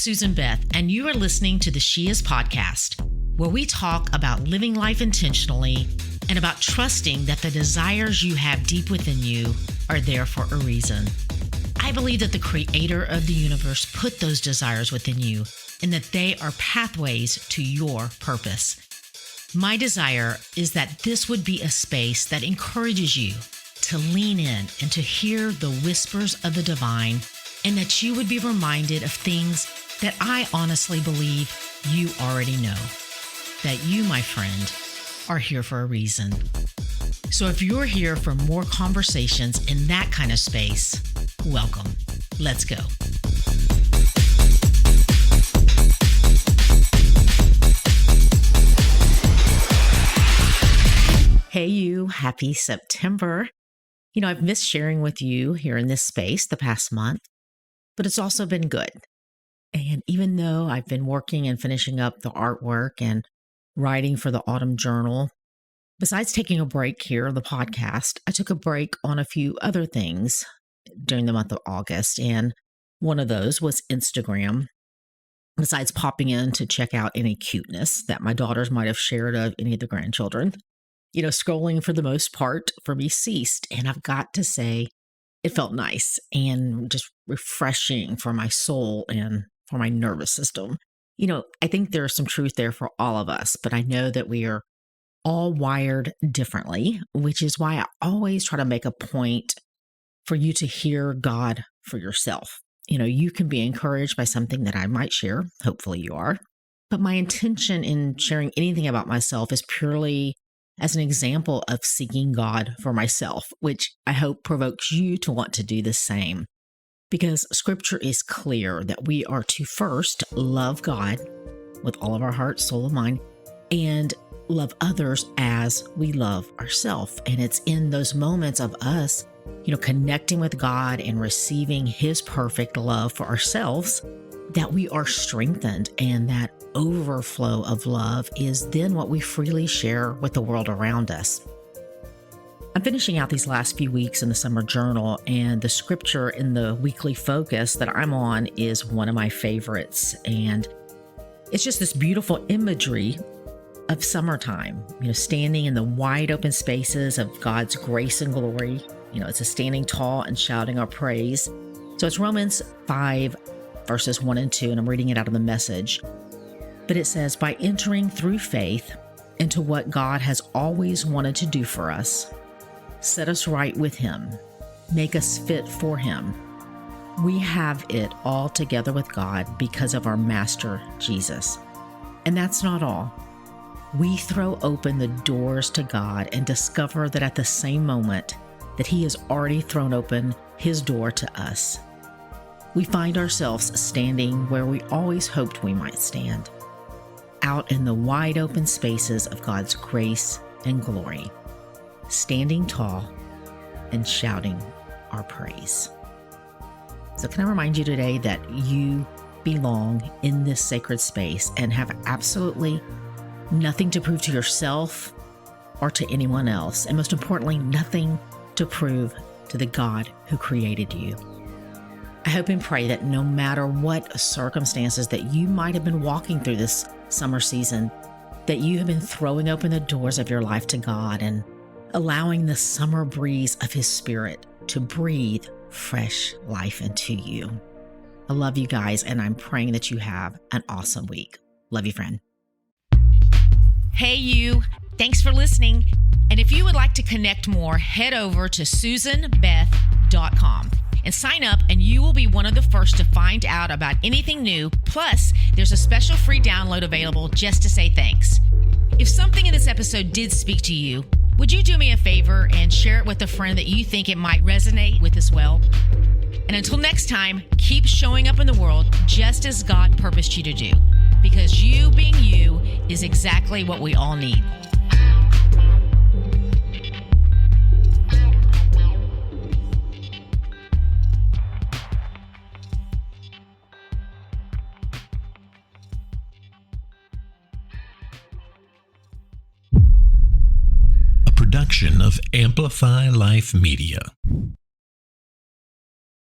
Susan Beth, and you are listening to the She Is podcast, where we talk about living life intentionally and about trusting that the desires you have deep within you are there for a reason. I believe that the creator of the universe put those desires within you and that they are pathways to your purpose. My desire is that this would be a space that encourages you to lean in and to hear the whispers of the divine, and that you would be reminded of things that I honestly believe you already know. That you, my friend, are here for a reason. So if you're here for more conversations in that kind of space, welcome. Let's go. Hey you, happy September. I've missed sharing with you here in this space the past month, but it's also been good. And even though I've been working and finishing up the artwork and writing for the autumn journal, besides taking a break here on the podcast, I took a break on a few other things during the month of August. And one of those was Instagram. Besides popping in to check out any cuteness that my daughters might have shared of any of the grandchildren, scrolling for the most part for me ceased. And I've got to say, it felt nice and just refreshing for my soul and for my nervous system. I think there's some truth there for all of us, but I know that we are all wired differently, which is why I always try to make a point for you to hear God for yourself. You can be encouraged by something that I might share. Hopefully you are. But my intention in sharing anything about myself is purely as an example of seeking God for myself, which I hope provokes you to want to do the same. Because scripture is clear that we are to first love God with all of our heart, soul, and mind, and love others as we love ourselves. And it's in those moments of us, connecting with God and receiving His perfect love for ourselves that we are strengthened, and that overflow of love is then what we freely share with the world around us. I'm finishing out these last few weeks in the summer journal, and the scripture in the weekly focus that I'm on is one of my favorites. And it's just this beautiful imagery of summertime, standing in the wide open spaces of God's grace and glory. It's a standing tall and shouting our praise. So it's Romans 5, verses 1 and 2, and I'm reading it out of the Message. But it says, by entering through faith into what God has always wanted to do for us, set us right with Him, make us fit for Him, we have it all together with God because of our Master, Jesus. And that's not all. We throw open the doors to God and discover that at the same moment that He has already thrown open His door to us. We find ourselves standing where we always hoped we might stand, out in the wide open spaces of God's grace and glory, standing tall and shouting our praise. So can I remind you today that you belong in this sacred space and have absolutely nothing to prove to yourself or to anyone else, and most importantly, nothing to prove to the God who created you. I hope and pray that no matter what circumstances that you might have been walking through this summer season, that you have been throwing open the doors of your life to God and allowing the summer breeze of His Spirit to breathe fresh life into you. I love you guys, and I'm praying that you have an awesome week. Love you, friend. Hey you, thanks for listening. And if you would like to connect more, head over to susanbeth.com. and sign up, and you will be one of the first to find out about anything new. Plus, there's a special free download available just to say thanks. If something in this episode did speak to you, would you do me a favor and share it with a friend that you think it might resonate with as well? And until next time, keep showing up in the world just as God purposed you to do, because you being you is exactly what we all need. Production of Amplify Life Media.